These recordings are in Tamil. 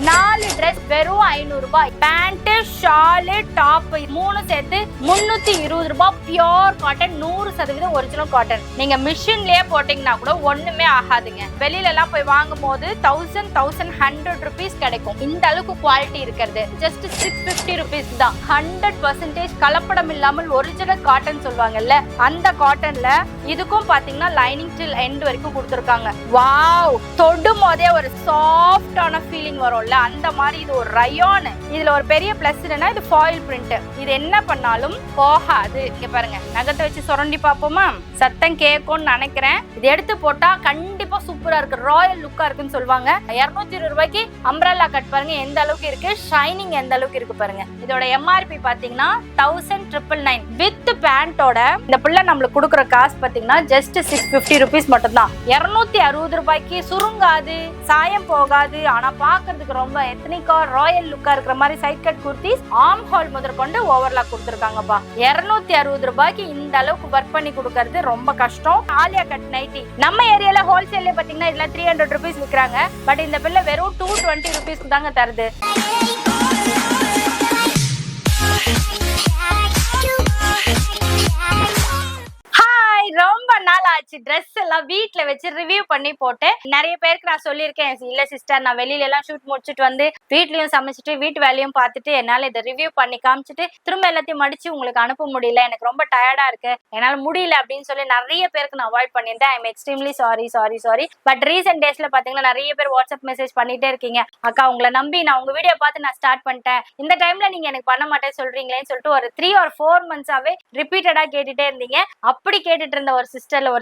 4 ட்ரெஸ் வெறும் 500 ரூபாய். பேண்ட், ஷால், டாப் 3 சேர்த்து 320 ரூபாய். Pure cotton, 100% original cotton. நீங்க மிஷின்லயே போட்டீங்கன்னா கூட ஒண்ணுமே ஆகாதுங்க. வெளியில எல்லாம் போய் வாங்கும் போது 1100 rupees கிடைக்கும். இந்த அளவுக்கு குவாலிட்டி இருக்கிறது ஜஸ்ட் 650 rupees தான். 100% கலப்படம் இல்லாமல் ஒரிஜினல் காட்டன் சொல்லுவாங்கல்ல, அந்த காட்டன்ல இதுக்கும் பாத்தீங்கன்னா லைனிங் டில் எண்ட் வரைக்கும் கொடுத்துருக்காங்க. வாவ், தொடும் போதே ஒரு சாஃப்டான ஃபீலிங் வரும்ல, அந்த மாதிரி இது ஒரு ரயான். இதுல ஒரு பெரிய பிளஸ் என்னன்னா இது ஃபாயில் பிரிண்ட். இது என்ன பண்ணாலும் போகாது. இங்க பாருங்க, நகத்தை வச்சு சுரண்டி பாப்போமா? சத்தம் கேட்கும்னு நினைக்கிறேன். இது எடுத்து போட்டா கண்டிப்பா சூப்பரா இருக்கு, ராயல் லுக்கா இருக்குன்னு சொல்லுவாங்க. 220 ரூபாய்க்கு அம்ப்ரெல்லா கட் பாருங்க எந்த அளவுக்கு இருக்கு, ஷைனிங் எந்த அளவுக்கு இருக்கு பாருங்க. இதோட MRP பாத்தீங்கன்னா 1999 வித் பேண்டோட. இந்த பிள்ளை நம்மளுக்கு கொடுக்குற காசு பாத்தீங்கன்னா ஜஸ்ட் 650 rupees மட்டும் தான். 260 ரூபாய்க்கு சுருங்காது, சாயம் போகாது, ஆனா பாக்குறதுக்கு ரொம்ப எத்னிக்கா ராயல் லுக்கா இருக்கிற மாதிரி side cut kurtis, arm hole முதற்கொண்டு ஓவர்லாக் கொடுத்துருக்காங்கப்பா. 260 ரூபாய்க்கு இந்த அளவுக்கு ஒர்க் பண்ணி கொடுக்கறது ரொம்ப கஷ்டம். ஆலியா கட் நைட்டி நம்ம ஏரியால ஹோல்சேல்ல பாத்தீங்கன்னா இதுல 300 rupees விற்கிறாங்க. பட் இந்த பிள்ளை வெறும் 220 rupees தாங்க தருது. ரொம்ப நாள் ஆச்சு ட்ரெஸ் எல்லாம் வீட்டுல வச்சு ரிவ்யூ பண்ணி போட்டு. நிறைய பேருக்கு நான் சொல்லியிருக்கேன், இல்ல சிஸ்டர் நான் வெளியில எல்லாம் ஷூட் முடிச்சுட்டு வந்து வீட்லயும் சமைச்சிட்டு வீட்டு வேலையும் பார்த்துட்டு என்னால இதை ரிவ்யூ பண்ணி காமிச்சிட்டு திரும்ப எல்லாத்தையும் மடிச்சு உங்களுக்கு அனுப்ப முடியல, எனக்கு ரொம்ப டயர்டா இருக்கு, என்னால முடியல அப்படின்னு சொல்லி நிறைய பேருக்கு நான் அவாய்ட் பண்ணியிருந்தேன். I am extremely sorry. But recent டேஸ்ல பாத்தீங்கன்னா நிறைய பேர் வாட்ஸ்அப் மெசேஜ் பண்ணிட்டே இருக்கீங்க, அக்கா உங்களை நம்பி நான் உங்க வீடியோ பார்த்து நான் ஸ்டார்ட் பண்ணிட்டேன், இந்த டைம்ல நீங்க எனக்கு பண்ண மாட்டேன் சொல்றீங்களேன்னு சொல்லிட்டு ஒரு 3 or 4 months-ஆவே ரிப்பீட்டடா கேட்டுட்டே இருந்தீங்க. அப்படி கேட்டுட்டு இருந்த ஒரு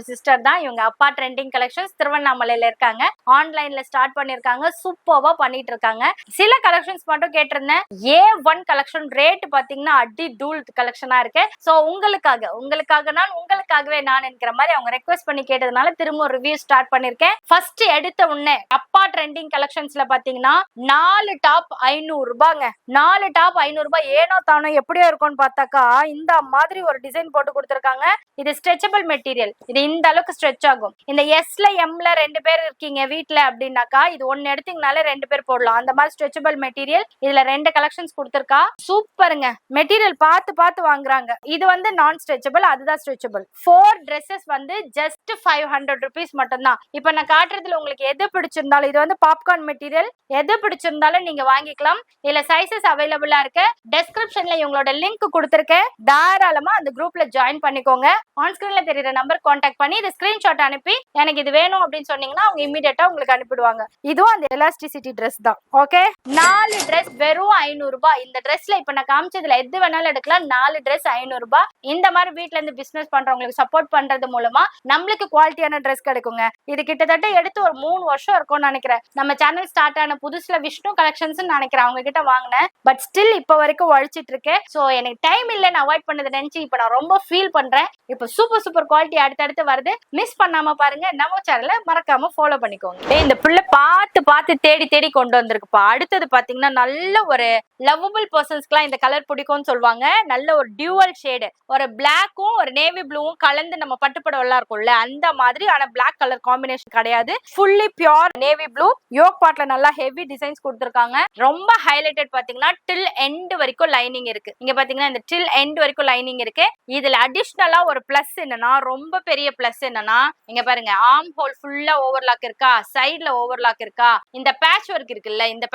சிஸ்டர் தான் இவங்க. அப்பா ட்ரெண்டிங் கலெக்ஷன்ஸ் திருவண்ணாமலையில இருக்காங்க, ஆன்லைன்ல ஸ்டார்ட் பண்ணிருக்காங்க, சூப்பர்வா பண்ணிட்டு இருக்காங்க. சில கலெக்ஷன்ஸ் மட்டும் கேட்டிருந்தேன். A1 கலெக்ஷன் ரேட் பாத்தீங்கன்னா அடி டூல் கலெக்ஷனா இருக்கு. சோ உங்களுக்காகவே நான் என்கிற மாதிரி அவங்க ரெக்வெஸ்ட் பண்ணி கேட்டதுனால திரும்ப ரிவ்யூ ஸ்டார்ட் பண்ணிருக்கேன். ஃபர்ஸ்ட் எடுத்த உடனே அப்பா ட்ரெண்டிங் கலெக்ஷன்ஸ்ல பாத்தீங்கன்னா 4 டாப் 500 ரூபாங்க. 4 டாப் 500 ரூபாய். ஏனோ தானோ எப்படியோ இருக்கும்னு பார்த்தாக்கா இந்த மாதிரி ஒரு டிசைன் போட்டு கொடுத்துருக்காங்க. இது ஸ்ட்ரெச்சபிள் மெட்டீரியல், இது இந்த அளவுக்கு ஸ்ட்ரெச் ஆகும். இந்த எஸ்ல எம்ல 2 பேர் இருக்கீங்க வீட்டுல அப்படின்னாக்கா இது ஒன்னு எடுத்தீங்கனாலே 2 பேர் போடலாம். அந்த மாதிரி ஸ்ட்ரெச்சபிள் மெட்டீரியல். இதுல 2 கலெக்ஷன்ஸ் கொடுத்துருக்கா. சூப்பருங்க, மெட்டீரியல் பார்த்து வாங்குறாங்க. இது வந்து நான் ஸ்ட்ரெச்சபிள், அதுதான் ஸ்ட்ரெச்சபிள். 4 dresses வந்து ஜஸ்ட் 500 rupees மட்டும் தான். இப்ப நான் காட்டுறதுல உங்களுக்கு எது பிடிச்சிருந்தாலும், இது வந்து பாப்கார்ன் மெட்டீரியல், எது பிடிச்சிருந்தாலும் நீங்க வாங்கிக்கலாம். இதுல சைசஸ் அவைலபிளா இருக்கு. டெஸ்கிரிப்ஷன்ல இவங்களோட லிங்க் கொடுத்துருக்கேன், தாராளமா அந்த குரூப்ல ஜாயின் பண்ணிக்கோங்க. ஆன் ஸ்கிரீன்ல தெரியுற நம்பர் கான்டாக்ட் பண்ணி இது ஸ்கிரீன்ஷாட் அனுப்பி எனக்கு இது வேணும் அப்படின்னு சொன்னீங்கன்னா அவங்க இமீடியட்டா உங்களுக்கு அனுப்பிடுவாங்க. இதுவும் அந்த எலாஸ்டிசிட்டி ட்ரெஸ் தான். ஓகே, 4 ட்ரெஸ் வெறும் 500 ரூபாய். இந்த ட்ரெஸ்ல இப்ப நான் காமிச்சதுல எது வேணாலும் எடுக்கலாம். 4 ட்ரெஸ் 500 ரூபாய். இந்த மாதிரி வீட்ல இருந்து பிசினஸ் பண்றவங்களுக்கு சப்போர்ட் பண்றது மூலமா நம்மளுக்கு குவாலிட்டியான ட்ரெஸ் கிடைக்குங்க. இது கிட்டத்தட்ட எடுத்து ஒரு 3 வருஷம் இருக்கும்னு நினைக்கிறேன். நம்ம சேனல் ஸ்டார்ட் ஆன புதுசுல விஷ்ணு கலெக்ஷன்ஸ் நினைக்கிறேன் அவங்க கிட்ட வாங்கினேன். பட் ஸ்டில் இப்ப வரைக்கும் உழைச்சிட்டு இருக்கேன். சோ எனக்கு டைம் இல்ல, நான் அவாய்ட் பண்ணதை நினைச்சு இப்ப நான் ரொம்ப ஃபீல் பண்றேன். இப்ப சூப்பர் குவாலிட்டி அடுத்தடுத்து வருது. மிஸ் பண்ணாம பாருங்க, நம்ம சேனலை மறக்காம ஃபாலோ பண்ணிக்கோங்க. இந்த பிள்ளை பார்த்து தேடி கொண்டு வந்திருக்குப்பா. அடுத்தது பாத்தீங்கன்னா நல்ல ஒரு லவ்வபிள் பர்சன்ஸ்க்குலாம் இந்த கலர் பிடிக்கும்னு சொல்லுவாங்க. நல்ல ஒரு டியூவல் ஷேடு, ஒரு பிளாக்கும் ஒரு நேவி ப்ளூவும் கலந்து நம்ம பட்டுப்படம் எல்லாம் இருக்கும்ல அந்த மாதிரி. ஆனா பிளாக் கலர் காம்பினேஷன் கிடையாது, fully pure navy blue. Yoke பார்ட்ல நல்லா ஹெவி டிசைன்ஸ் கொடுத்துருக்காங்க. ரொம்ப ஹைலைட்டட் பாத்தீங்கன்னா டில் எண்ட் வரைக்கும் லைனிங் இருக்கு. இங்க பாத்தீங்கன்னா இந்த டில் எண்ட் வரைக்கும் லைனிங் இருக்கு. இதுல அடிஷ்னலா ஒரு பிளஸ் என்னன்னா, ரொம்ப பெரிய பிளஸ் என்னன்னா, இங்க பாருங்க ஆர்ம் ஹோல் ஃபுல்லா ஓவர்லாக் இருக்கா, சைடுல ஓவர்லாக் இருக்கா. இந்த பேட்ச் ஒர்க் இருக்குல்ல, இந்த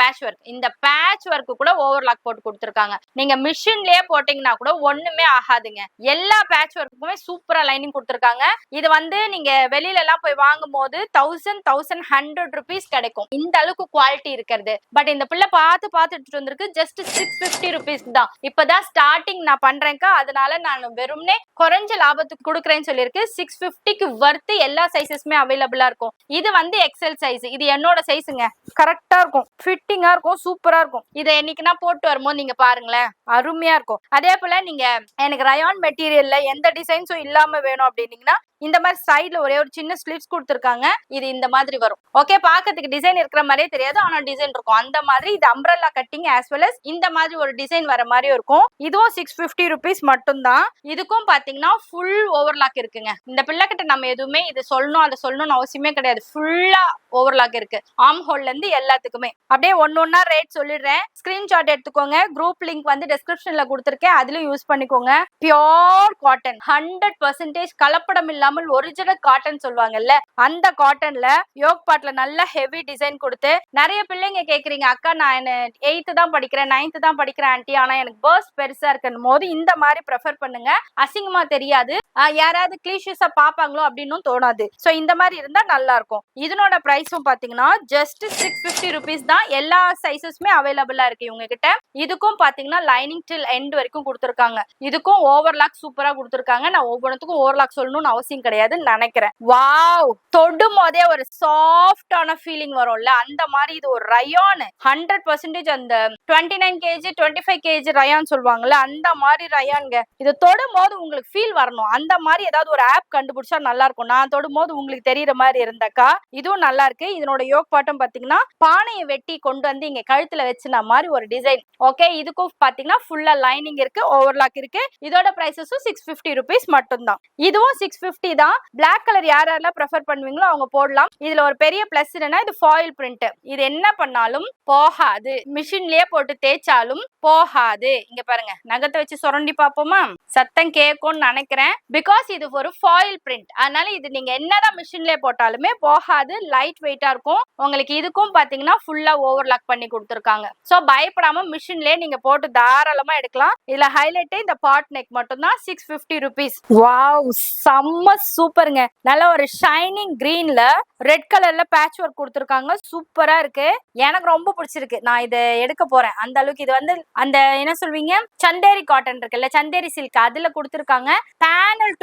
பேட்ச் ஒர்க் கூட ஓவர்லாக் போட்டு கொடுத்துருக்காங்க. நீங்க மிஷின்லயே போட்டீங்கன்னா கூட ஒண்ணுமே ஆகாதுங்க. எல்லா பேட்ச் ஒர்க்குமே சூப்பரா லைனிங் கொடுத்துருக்காங்க. இது வந்து நீங்க வெளியில எல்லாம் போய் வாங்கும் போது 1100 rupees கிடைக்கும். இந்த அளவுக்கு குவாலிட்டி இருக்கிறது. பட் இந்த பிள்ளை பார்த்துட்டு வந்திருக்கு ஜஸ்ட் 650 rupees தான். இப்பதான் ஸ்டார்டிங் நான் பண்றேன்க்கா, அதனால நான் வெறும்னே குறைஞ்ச லாபத்துக்கு கொடுக்குறேன்னு சொல்லியிருக்கு. 650க்கு வர்த்து எல்லா சைசஸ்மே அவைலபிளா இருக்கும். இது வந்து எக்ஸல் சைஸ், இது என்னோட சைஸுங்க. கரெக்டா இருக்கும், ஃபிட்டிங்கா இருக்கும், சூப்பரா இருக்கும். இதை என்னைக்குன்னா போட்டு வரும்போது நீங்க பாருங்களேன், அருமையா இருக்கும். அதே போல நீங்க எனக்கு ரயான் மெட்டீரியல்ல எந்த டிசைன்ஸும் இல்லாம வேணும் அப்படின்னீங்கன்னா இந்த மாதிரி சைடுல ஒரே ஒரு சின்ன ஸ்லீவ்ஸ் கொடுத்துருக்காங்க. இது இந்த மாதிரி வரும். ஓகே, பாக்கிறதுக்கு டிசைன் இருக்கிற மாதிரியே தெரியாது, ஆனா டிசைன் இருக்கும். அந்த மாதிரி இது umbrella cutting as well as இந்த மாதிரி ஒரு டிசைன் வர மாதிரி இருக்கும். இதுவும் 650 rupees மட்டும் தான். இதுக்கும் பாத்தீங்கன்னா ஃபுல் ஓவர்லாக் இருக்குங்க. இந்த பிள்ளை கிட்ட நம்ம எதுவுமே இது சொல்லணும் அதை சொல்லணும்னு அவசியமே கிடையாது. ஃபுல்லா ஓவர்லாக் இருக்கு, ஆர்ம் ஹோல்ல இருந்து எல்லாத்துக்குமே. அப்படியே ஒன்னொன்னா ரேட் சொல்லிடுறேன், ஸ்கிரீன்ஷாட் எடுத்துக்கோங்க. குரூப் லிங்க் வந்து டிஸ்கிரிப்ஷன்ல கொடுத்துருக்கேன், அதுலயும் யூஸ் பண்ணிக்கோங்க. பியோர் காட்டன், 100% கலப்படம் இல்லாமல் ஒரிஜினல் காட்டன் சொல்லுவாங்கல்ல, அந்த காட்டன்ல யோக் பாட்ல நல்ல ஹெவி டிசைன் கொடுத்து. நிறைய பிள்ளைங்க கேக்குறீங்க, அக்கா நான் 8th தான் படிக்கிறேன் 9th தான் படிக்கிறேன் ஆண்டி, ஆனா எனக்கு பர்ஸ்ட் பெருசா இருக்குன்னு போது இந்த மாதிரி ப்ரெஃபர் பண்ணுங்க. அசிங்கமா தெரியாது, யாராவது கிளீஷியஸா பாப்பாங்களோ அப்படின்னு தோணாது. சோ இந்த மாதிரி இருந்தா நல்லா இருக்கும். இதனோட பிரைஸும் பாத்தீங்கன்னா ஜஸ்ட் 650 rupees தான். எல்லா சைசஸுமே அவைலபிளா இருக்கு இவங்க கிட்ட. இதுக்கும் பாத்தீங்கன்னா லைனிங் டில் எண்ட் வரைக்கும் கொடுத்துருக்காங்க. இதுக்கும் ஓவர்லாக் சூப்பரா கொடுத்துருக்காங்க. நான் ஒவ்வொன்றுக்கும் ஓவர்லாக் சொல்லணும்னு அவசியம் கிடையாதுன்னு நினைக்கிறேன். வாவ், தொடும் போதே ஒரு சாஃப்டான ஃபீலிங் வரும்ல, அந்த மாதிரி இது ஒரு ரயான் 100%. அந்த 29 kg 25 kg ரயான் சொல்லுவாங்கல்ல, அந்த மாதிரி ரயான்ங்க. இது தொடும் போது உங்களுக்கு ஃபீல் வரணும். அந்த மாதிரி ஏதாவது ஒரு ஆப் கண்டுபிடிச்சா நல்லா இருக்கும். நான் தொடும் போது உங்களுக்கு தெரியற மாதிரி இருந்தாக்கா இதுவும் நல்லா இருக்கு. இதனோட யோக் பாட்டம் பாத்தீங்கன்னா பானையை வெட்டி கொண்டு வந்து இங்க கழுத்துல வச்சுன மாதிரி ஒரு டிசைன். ஓகே, இதுக்கும் பாத்தீங்கன்னா ஃபுல்லா லைனிங் இருக்கு, ஓவர்லாக் இருக்கு. இதோட பிரைஸஸும் 650 rupees மட்டும் தான். இதுவும் 650 தான். பிளாக் கலர் யாரெல்லாம் ப்ரெஃபர் பண்ணுவீங்களோ அவங்க போடலாம். இதுல ஒரு பெரிய பிளஸ் என்னன்னா இது ஃபாயில் பிரிண்ட். இது என்ன பண்ணாலும் போகாது, மிஷின்லயே போட்டு தேய்ச்சாலும் போகாது. இங்க பாருங்க, நகத்தை வச்சு சுரண்டி பாப்போமா, சத்தம் கேட்கும்னு நினைக்கிறேன். பிகாஸ் இது ஒரு ஃபாயில் பிரிண்ட், அதனால இது நீங்க என்னதான் மிஷின்லயே போட்டாலுமே போகாது, லைட் வெயிட்டா இருக்கும். உங்களுக்கு இதுக்கும் பாத்தீங்கன்னா ஃபுல்லா ஓவர்லாக் பண்ணி கொடுத்துருக்காங்க. சோ பயப்படாம மிஷின்லயே நீங்க போட்டு தாராளமா எடுக்கலாம். இதுல ஹைலைட் இந்த பாட் நெக் மட்டும் தான் 650 rupees. வாவ், செம்ம சூப்பருங்க. நல்ல ஒரு ஷைனிங் கிரீன்ல ரெட் கலர்ல பேட்ச் ஒர்க் கொடுத்துருக்காங்க. சூப்பரா இருக்கு, எனக்கு ரொம்ப பிடிச்சிருக்கு. நான் இதை எடுக்க போறேன். அந்த அளவுக்கு இது வந்து அந்த என்ன சொல்வீங்க, சந்தேரி காட்டன் இருக்குல்ல, சந்தேரி சில்க், அதுல கொடுத்துருக்காங்க. பேனல்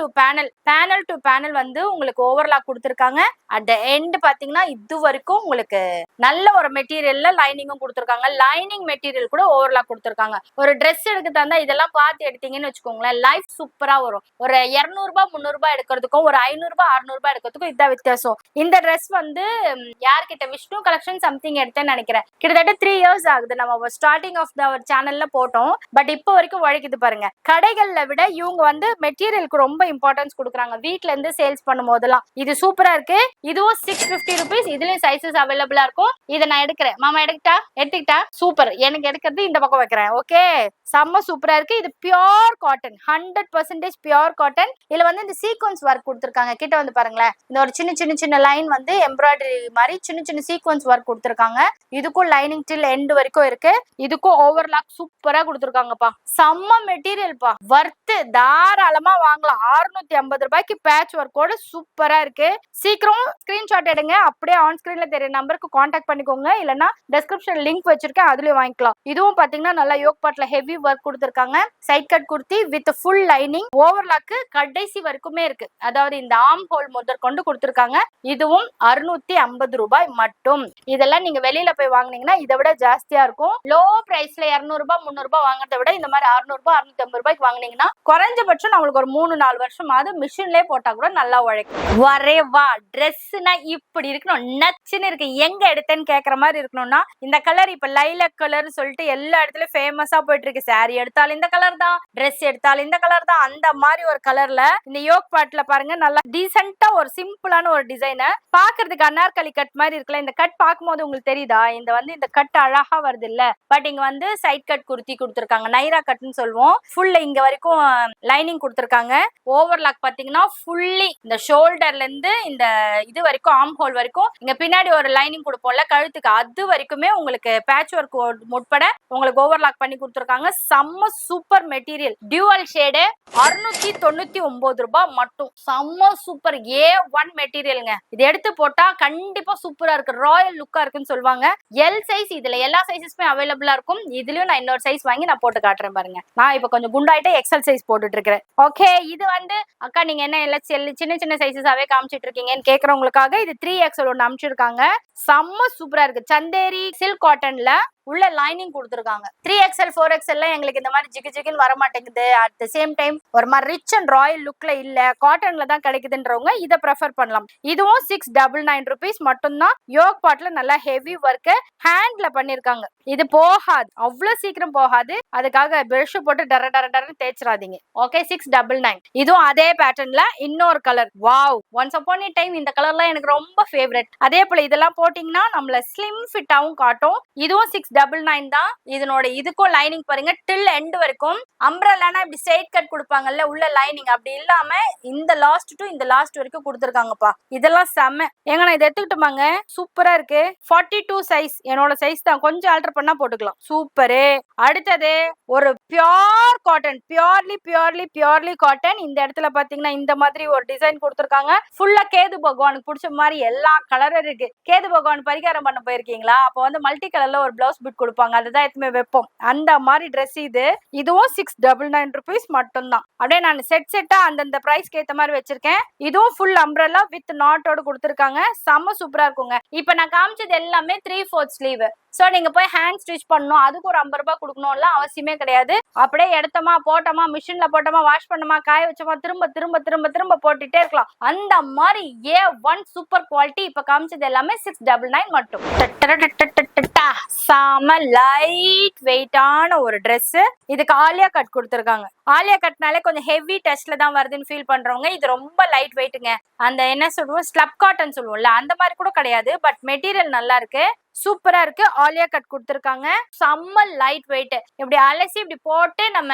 டு பேனல் வந்து உங்களுக்கு ஓவர்லாக் கொடுத்துருக்காங்க. அட் த எண்ட் பாத்தீங்கன்னா இது வரைக்கும் உங்களுக்கு நல்ல ஒரு மெட்டீரியல்ல லைனிங்கும் கொடுத்துருக்காங்க. லைனிங் மெட்டீரியல் கூட ஓவர்லாக் கொடுத்துருக்காங்க. ஒரு ட்ரெஸ் எடுக்க தந்தா இதெல்லாம் பார்த்து எடுத்தீங்கன்னு வச்சுக்கோங்களேன், லைஃப் சூப்பரா வரும். ஒரு 200 ரூபாய் 300 ரூபாய் எடுக்கிறதுக்கும் ஒரு 500 ரூபாய் 600 ரூபாய் எடுக்கிறதுக்கும் இதான் வித்தியாசம். இந்த ட்ரெஸ் வந்து யார்கிட்ட விஷ்ணு கலெக்ஷன் சம்திங் எடுத்தேன்னு நினைக்கிறேன். கிட்டத்தட்ட 3 years ஆகுது. நம்ம ஸ்டார்டிங் ஆஃப் அவர் சேனல்ல போட்டோம். பட் இப்போ வரைக்கும் உழைக்குது பாருங்க. கடைகள்ல விட இவங்க வந்து மெட்டீரியலுக்கு ரொம்ப இம்பார்ட்டன்ஸ் கொடுக்குறாங்க வீட்ல இருந்து சேல்ஸ் பண்ணும் போதெல்லாம். இது சூப்பரா இருக்கு. இதுவும் 650 rupees. இதுலயும் சைசஸ் அவைலபிளா இருக்கும். இதை நான் எடுக்கிறேன். மாமா எடுத்துக்கிட்டா சூப்பர். எனக்கு எடுக்கிறது இந்த பக்கம் வைக்கிறேன். ஓகே, செம்ம சூப்பரா இருக்கு. இது பியோர் காட்டன், 100% பியோர் காட்டன். இதுல வந்து இந்த சீக்வன்ஸ் ஒர்க் கொடுத்துருக்காங்க. கிட்ட வந்து பாருங்களேன், இந்த ஒரு சின்ன லைன் வந்து எம்ப்ராய்டரி மாதிரி சின்ன சீக்வன்ஸ் ஒர்க் கொடுத்துருக்காங்க. இதுக்கும் லைனிங் டில் எண்ட் வரைக்கும் இருக்கு. இதுக்கும் ஓவர்லாக் சூப்பரா கொடுத்துருக்காங்கப்பா. செம்ம மெட்டீரியல்ப்பா, வர்த்து, தாராளமா வாங்கலாம். 650 ரூபாய்க்கு பேட்ச் ஒர்க்கோட சூப்பரா இருக்கு. சீக்கிரம் ஸ்கிரீன்ஷாட் எடுங்க, அப்படியே ஆன் ஸ்கிரீன்ல தெரிய நம்பருக்கு கான்டாக்ட் பண்ணிக்கோங்க. இல்லைன்னா டிஸ்கிரிப்ஷன் லிங்க் வச்சிருக்கேன், அதுலயும் வாங்கிக்கலாம். இதுவும் பாத்தீங்கன்னா நல்லா யோக் பாட்ல ஹெவி ஒர்க் கொடுத்துருக்காங்க. Side cut kurti with full lining, overlock கடைசி வரைக்குமே இருக்கு. அதாவது இந்த ஆர்ம் ஹோல் முதற் கொண்டு கொடுத்துருக்காங்க. இதுவும் 650 ரூபாய் மட்டும். இதெல்லாம் நீங்க வெளியில போய் வாங்குனீங்கன்னா இதை விட ஜாஸ்தியா இருக்கும். லோ பிரைஸ்ல 200 ரூபாய் 300 ரூபாய் வாங்குறத விட இந்த மாதிரி 600 ரூபாய் 650 ரூபாய்க்கு வாங்குனீங்கன்னா குறைஞ்சபட்சம் நம்மளுக்கு ஒரு 3-4 வருஷமாவது மிஷின்லயே போட்டா கூட நல்லா உழைக்கும். வரே வா, ட்ரெஸ்னா இப்படி இருக்கணும், நச்சுன்னு இருக்கு, எங்க எடுத்தேன்னு கேக்குற மாதிரி இருக்கணும்னா இந்த கலர் இப்ப லைலக் கலர் சொல்லிட்டு எல்லா இடத்துலயும் ஃபேமஸா போயிட்டு இருக்கு. சாரி எடுத்தாலும் இந்த கலர் தான், ட்ரெஸ் எடுத்தாலும் இந்த கலர் தான். அந்த மாதிரி ஒரு கலர்ல இந்த யோக் பாட்ல பாருங்க, நல்லா டீசென்ட்டா ஒரு சிம்பிளான ஒரு டிசைன். பாக்குறதுக்கு அனார்கலி கட் மாதிரி இருக்குல்ல, இந்த கட் பார்க்கும்போது உங்களுக்கு தெரியுதா, இந்த கட் அழகா வருது இல்ல. பட் இங்க வந்து சைட் கட் குர்த்தி கொடுத்துருக்காங்க, நைரா கட்னு சொல்லுவோம். ஃபுல்ல இங்க வரைக்கும் லைனிங் கொடுத்துருக்காங்க. ஓவர்லாக் பாத்தீங்கன்னா ஃபுல்லி இந்த ஷோல்டர்ல இருந்து இந்த இது வரைக்கும் ஆர்ம் ஹோல் வரைக்கும், இங்க பின்னாடி ஒரு லைனிங் கொடுப்போம்ல கழுத்துக்கு, அது வரைக்குமே உங்களுக்கு பேட்ச் ஒர்க் உட்பட உங்களுக்கு ஓவர்லாக் பண்ணி கொடுத்துருக்காங்க. செம்ம சூப்பர் மெட்டீரியல், டியூவல் ஷேடு, 699 ரூபாய் மட்டும். செம்ம சூப்பர் A1 மெட்டீரியலுங்க. இது எடுத்து போட்டா கண்டிப்பா சூப்பரா இருக்கு, ராயல் லுக்கா இருக்குன்னு சொல்லுவாங்க. எல் சைஸ், இதுல எல்லா சைஸஸுமே அவைலபிளா இருக்கும். இதுலயும் நான் இன்னொரு சைஸ் வாங்கி நான் போட்டு காட்டுறேன் பாருங்க. நான் இப்ப கொஞ்சம் குண்டாயிட்டு எக்ஸல் சைஸ் போட்டுட்டு இருக்கிறேன். ஓகே, இது வந்து அக்கா நீங்க என்ன எல்லாம் சின்ன சைஸஸாவே காமிச்சிட்டு இருக்கீங்கன்னு கேக்குறவங்களுக்காக இது 3XL ஒன்று அனுப்பிச்சிருக்காங்க. செம்ம சூப்பரா இருக்கு. சந்தேரி சில்க் காட்டன்ல உள்ள லைனிங் கொடுத்துருக்காங்க. 3XL 4XL எங்களுக்கு இந்த மாதிரி ஜிகு ஜிகுன்னு வர மாட்டேங்குது, அட் த சேம் டைம் ஒரு மாதிரி ரிச் அண்ட் ராயல் லுக்ல இல்ல, காட்டன்ல தான் கிடைக்குதுன்றவங்க இதை ப்ரெஃபர் பண்ணலாம். இதுவும் 699 rupees மட்டும்தான். யோக் பாட்ல நல்லா ஹெவி ஒர்க் ஹேண்ட்ல பண்ணிருக்காங்க. இது போகாது, அவ்வளவு சீக்கிரம் போகாது, அதுக்காக பிரஷ் போட்டு டர டர டரன்னு தேய்ச்சிடாதீங்க. ஓகே, 699. இதுவும் அதே பேட்டர்ன்ல இன்னொரு colour. Wow, once upon a time இந்த கலர்லாம் எனக்கு ரொம்ப ஃபேவரட். அதே போல இதெல்லாம் போட்டீங்கன்னா நம்மள ஸ்லிம் ஃபிட்டாவும் காட்டும். இதுவும் 699 தான். இதனோட இதுக்கும் லைனிங் பாருங்க டில் எண்ட் வரைக்கும். அம்ப்ரெல்லானா இப்படி ஸ்ட்ரைட் கட் கொடுப்பாங்கல்ல உள்ள லைனிங், அப்படி இல்லாம இந்த லாஸ்ட் டு இந்த லாஸ்ட் வரைக்கும் கொடுத்துருக்காங்கப்பா. இதெல்லாம் செம்ம. ஏங்க நான் இதை எடுத்துக்கிட்டோமாங்க, சூப்பரா இருக்கு. 42 சைஸ் என்னோட சைஸ் தான், கொஞ்சம் ஆல்டர் பண்ணா போட்டுக்கலாம். சூப்பரு. அடுத்தது ஒரு பியோர் காட்டன், பியோர்லி காட்டன். இந்த இடத்துல பாத்தீங்கன்னா இந்த மாதிரி ஒரு டிசைன் கொடுத்துருக்காங்க. ஃபுல்லா கேது பகவானுக்கு பிடிச்ச மாதிரி எல்லா கலரும் இருக்கு. கேது பகவான் பரிகாரம் பண்ண போயிருக்கீங்களா? அப்போ வந்து மல்டி கலர்ல ஒரு பிளவுஸ் பிட் கொடுப்பாங்க, அதுதான் எதுவுமே வைப்போம். அந்த மாதிரி ட்ரெஸ் இது. இதுவும் 699 rupees மட்டும்தான். அப்படியே நான் செட்டா அந்தந்த பிரைஸ்க்கு ஏத்த மாதிரி வச்சிருக்கேன். இதுவும் ஃபுல் அம்ப்ரெல்லா வித் நாட்டோட கொடுத்துருக்காங்க. செம்ம சூப்பரா இருக்குங்க. இப்ப நான் காமிச்சது எல்லாமே 3/4 ஸ்லீவ். சோ நீங்க போய் ஹேண்ட் ஸ்டிச் பண்ணணும், அதுக்கு ஒரு 50 ரூபாய் கொடுக்கணும்ல அவசியமே கிடையாது. அப்படியே எடுத்தோமா போட்டோமா மிஷின்ல போட்டோமா வாஷ் பண்ணோமா காய வச்சோமா திரும்ப திரும்ப திரும்ப திரும்ப போட்டுட்டே இருக்கலாம். அந்த மாதிரி A1 சூப்பர் குவாலிட்டி. இப்ப காமிச்சது எல்லாமே 699 மட்டும். செம லைட் வெயிட்டான ஒரு ட்ரெஸ். இதுக்கு ஆலியா கட் கொடுத்துருக்காங்க. ஆலியா கட்னாலே கொஞ்சம் ஹெவி டெஸ்ட்ல தான் வருதுன்னு ஃபீல் பண்றவங்க, இது ரொம்ப லைட் வெயிட்டுங்க. அந்த என்ன சொல்லுவோம் ஸ்லப் காட்டன் சொல்லுவோம்ல அந்த மாதிரி கூட கிடையாது, பட் மெட்டீரியல் நல்லா இருக்கு, சூப்பரா இருக்கு. ஆலியா கட் கொடுத்துருக்காங்க. செம்ம லைட் வெயிட். இப்படி அலசி இப்படி போட்டு நம்ம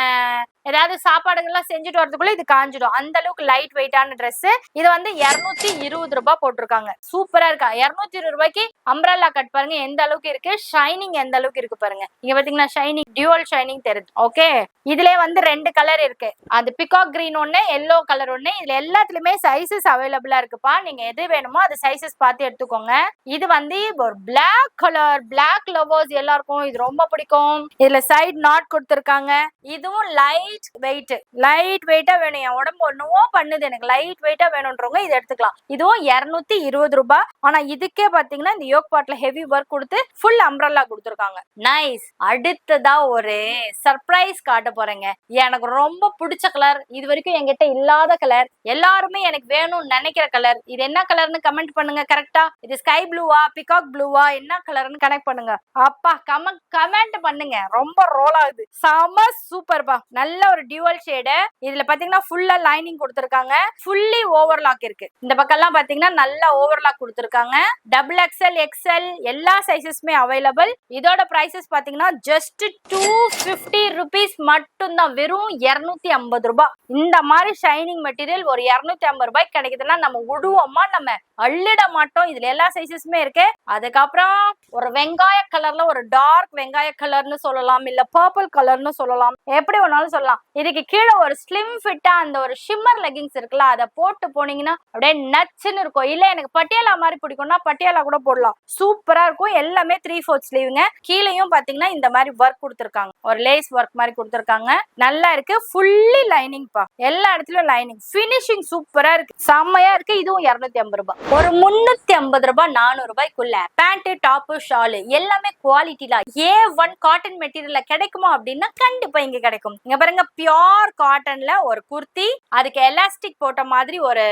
ஏதாவது சாப்பாடுகள்லாம் செஞ்சுட்டு வரதுக்குள்ள இது காஞ்சிடும், அந்த அளவுக்கு லைட் வெயிட்டான ட்ரெஸ். இது வந்து 220 ரூபாய் போட்டிருக்காங்க. சூப்பரா இருக்கா. 220 ரூபாய்க்கு அம்ப்ரெல்லா கட் பாருங்க எந்த அளவுக்கு இருக்கு, ஷைனிங் எந்த அளவுக்கு இருக்கு பாருங்க. இங்க பாத்தீங்கன்னா ஷைனிங், டியூவல் ஷைனிங் தெரியுது. ஓகே, இதுல வந்து 2 கலர் இருக்கு. அது பிகாக் கிரீன் ஒண்ணு, எல்லோ கலர் ஒண்ணு. இதுல எல்லாத்துலயுமே சைசஸ் அவைலபிளா இருக்குப்பா. நீங்க எது வேணுமோ அது சைசஸ் பார்த்து எடுத்துக்கோங்க. இது வந்து ஒரு பிளாக் கலர், பிளாக் லவர்ஸ் எல்லாருக்கும் இது ரொம்ப பிடிக்கும். இதுல சைடு நாட் கொடுத்திருக்காங்க. இதுவும் லைட் வெயிட்டா வேணும். என் உடம்பு ஒண்ணுவோ பண்ணுது, எனக்கு லைட் வெயிட்டா வேணும்ன்றவங்க இதை எடுத்துக்கலாம். இதுவும் 220 ரூபாய். ஆனா இதுக்கே பாத்தீங்கன்னா இந்த யோக் பாட்ல ஹெவி ஒர்க் கொடுத்து ஃபுல் அம்ப்ரெல்லா கொடுத்துருக்காங்க. நைஸ். அடுத்ததா ஒரு சர்ப்ரைஸ் காட்ட போறேங்க. எனக்கு ரொம்ப பிடிச்ச கலர், இது வரைக்கும் என்கிட்ட இல்லாத கலர், எல்லாருமே எனக்கு வேணும்னு நினைக்கிற கலர். இது என்ன கலர்னு கமெண்ட் பண்ணுங்க. கரெக்டா இது ஸ்கை ப்ளூவா பிகாக் ப்ளூவா என்ன கலர்னு கனெக்ட் பண்ணுங்க. அப்பா கமெண்ட் பண்ணுங்க. ரொம்ப ரோல் ஆகுது. செம சூப்பர்பா. நல்ல ஒரு டியூவல் ஷேடு. இதுல பாத்தீங்கன்னா ஃபுல்லா லைனிங் கொடுத்திருக்காங்க. ஃபுல்லி ஓவர்லாக் இருக்கு. இந்த பக்கம் எல்லாம் பாத்தீங்கன்னா நல்ல ஓவர்லாக் கொடுத்திருக்காங்க. XXL XL எல்லா சைசஸ்மே அவைலபிள். இதோட பிரைசஸ் பாத்தீங்கன்னா ஜஸ்ட் 250 rupees மட்டும் தான். வெறும் 250 ரூபாய். இந்த மாதிரி ஷைனிங் மெட்டீரியல் ஒரு 250 ரூபாய்க்கு கிடைக்குதுன்னா நம்ம விடுவோமா? நம்ம அள்ளிட மாட்டோம். இதுல எல்லா சைசஸ்மே இருக்கு. அதுக்கப்புறம் ஒரு வெங்காய கலர்ல ஒரு டார்க் வெங்காய கலர்னு சொல்லலாம், இல்ல பர்பிள் கலர்னு சொல்லலாம், எப்படி வேணாலும் சொல்லலாம். இதுக்கு கீழே ஒரு ஸ்லிம் ஃபிட்டா அந்த ஒரு ஷிம்மர் லெகிங்ஸ் இருக்குல்ல, அதை போட்டு போனீங்கன்னா அப்படியே நச்சுன்னு இருக்கும். இல்ல எனக்கு பட்டியாலா மாதிரி பிடிக்கும்னா பட்டியாலா கூட போடலாம், சூப்பரா இருக்கும். எல்லாமே 3/4 ஸ்லீவ்ங்க. கீழேயும் பாத்தீங்கன்னா இந்த மாதிரி ஒர்க் கொடுத்துருக்காங்க, ஒரு லேஸ் ஒர்க் மாதிரி கொடுத்துருக்காங்க. நல்லா இருக்கு. ஃபுல்லி லைனிங் பா, எல்லா இடத்துலயும் லைனிங். பினிஷிங் சூப்பரா இருக்கு, செம்மையா இருக்கு. இதுவும் 250 ரூபாய். ஒரு 350 ரூபாய் 400 ரூபாய்க்குள்ள பேண்ட் டாப் ஷால் எல்லாமே குவாலிட்டில A1 காட்டன் மெட்டீரியல்ல கிடைக்குமா அப்படின்னா கண்டிப்பா இங்க கிடைக்கும். இங்க பாருங்க பியோர் காட்டன்ல ஒரு குர்த்தி, அதுக்கு எலாஸ்டிக் போட்ட மாதிரி ஒரு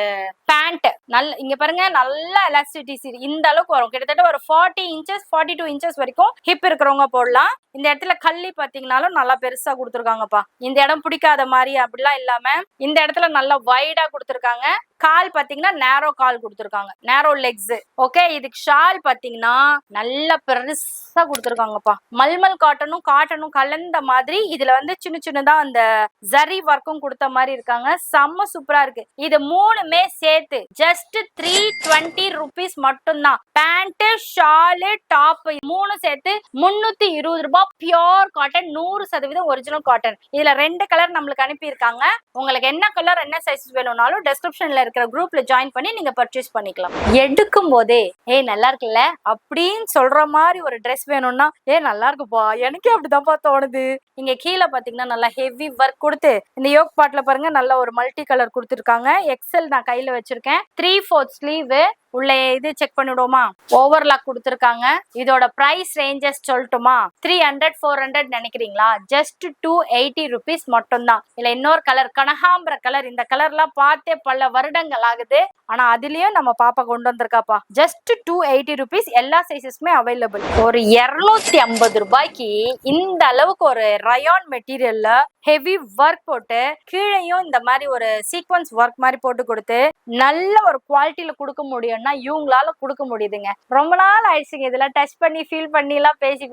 பேண்ட். நல்ல இங்க பாருங்க நல்ல எலாஸ்டிசிட்டி இந்த அளவுக்கு வரும். கிட்டத்தட்ட ஒரு 40 இன்ச்சஸ் 42 இன்ச்சஸ் வரைக்கும் ஹிப் இருக்கிறவங்க போடலாம். இந்த இடத்துல கள்ளி பாத்தீங்கன்னாலும் நல்லா பெருசா கொடுத்துருக்காங்கப்பா. இந்த இடம் பிடிக்காத மாதிரி அப்படிலாம் இல்லாம இந்த இடத்துல நல்லா வைடா கொடுத்துருக்காங்க. கால் பாத்தீங்கன்னா நேரோ கால் கொடுத்துருக்காங்க, நேரோ லெக்ஸ். ஓகே, இதுக்கு ஷால் பாத்தீங்கன்னா நல்ல பெருசா கொடுத்துருக்காங்கப்பா. மல்மல் காட்டனும் கலந்த மாதிரி. இதுல வந்து சின்ன சின்னதா அந்த ஜரி ஒர்க்கும் கொடுத்த மாதிரி இருக்காங்க. செம்ம சூப்பரா இருக்கு. இது மூணுமே சேர்த்து ஜஸ்ட் 320 rupees மட்டும்தான். பேண்ட் ஷாலு டாப் மூணு சேர்த்து 320 ரூபாய். Pure cotton, 100% original cotton. இதுல 2 கலர் நம்மளுக்கு அனுப்பி இருக்காங்க. உங்களுக்கு என்ன கலர் என்ன சைஸ் வேணும்னாலும் டிஸ்கிரிப்ஷன்ல இருக்கிற குரூப்ல ஜாயின் பண்ணி நீங்க பர்ச்சேஸ் பண்ணிக்கலாம். எடுக்கும் போதே நல்லா இருக்குல்ல அப்படின்னு சொல்ற மாதிரி ஒரு ட்ரெஸ் வேணும்னா நல்லா இருக்குப்பா, எனக்கே அப்படிதான்ப்பா தோணுது. இங்க கீழே பாத்தீங்கன்னா நல்லா ஹெவி ஒர்க் கொடுத்து இந்த யோக் பாட்ல பாருங்க நல்ல ஒரு மல்டி கலர் கொடுத்துருக்காங்க. எக்ஸல் நான் கையில வச்சிருக்கேன். 3/4 ஸ்லீவ். உள்ள இது செக் பண்ணிடுவோமா? ஓவர்லாக் கொடுத்துருக்காங்க. இதோட பிரைஸ் ரேஞ்சஸ் சொல்லட்டுமா? 300 400 நினைக்கிறீங்களா? ஜஸ்ட் 280 rupees மட்டும் தான். இல்ல இன்னொரு கலர் கனகாம்பர கலர். இந்த கலர்லாம் பார்த்தே பல வருடங்கள் ஆகுது. ஆனா அதுலயும் நம்ம பாப்பா கொண்டு வந்திருக்காப்பா. Just 280 rupees. எல்லா சைசஸ்மே அவைலபிள். ஒரு 250 ரூபாய்க்கு இந்த அளவுக்கு ஒரு ரயான் மெட்டீரியல்ல ஹெவி ஒர்க் போட்டு கீழையும் இந்த மாதிரி ஒரு சீக்வன்ஸ் ஒர்க் மாதிரி போட்டு கொடுத்து நல்ல ஒரு குவாலிட்டியில கொடுக்க முடியும்னா இவங்களால கொடுக்க முடியுதுங்க. ரொம்ப நாள் ஆயிடுச்சுங்க இதுல டச் பண்ணி ஃபீல் பண்ணி எல்லாம் பேசி